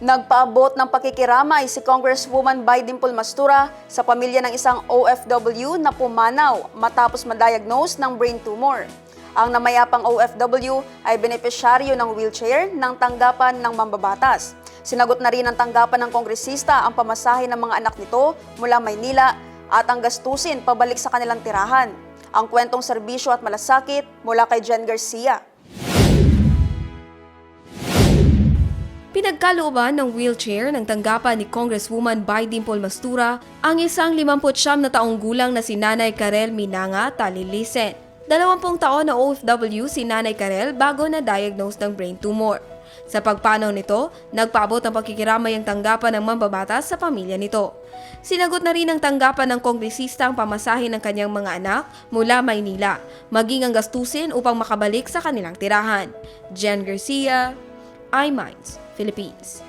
Nagpaabot ng pakikiramay si Congresswoman Bai Dimple Mastura sa pamilya ng isang OFW na pumanaw matapos ma-diagnose ng brain tumor. Ang namayapang OFW ay benepisyaryo ng wheelchair ng tanggapan ng mambabatas. Sinagot na rin ng tanggapan ng kongresista ang pamasahe ng mga anak nito mula Maynila at ang gastusin pabalik sa kanilang tirahan. Ang kwentong serbisyo at malasakit mula kay Jen Garcia. Pinagkalooban ng wheelchair ng tanggapan ni Congresswoman Bai Dimple Mastura ang isang 59 na taong gulang na si Nanay Karel Minanga Talilisen. 20 taon na OFW si Nanay Karel bago na-diagnose ng brain tumor. Sa pagpanaw nito, nagpaabot ng pakikiramay ang tanggapan ng mambabatas sa pamilya nito. Sinagot na rin ng tanggapan ng kongresista ang pamasahe ng kanyang mga anak mula Maynila, maging ang gastusin upang makabalik sa kanilang tirahan. Jen Garcia, iMinds, Philippines.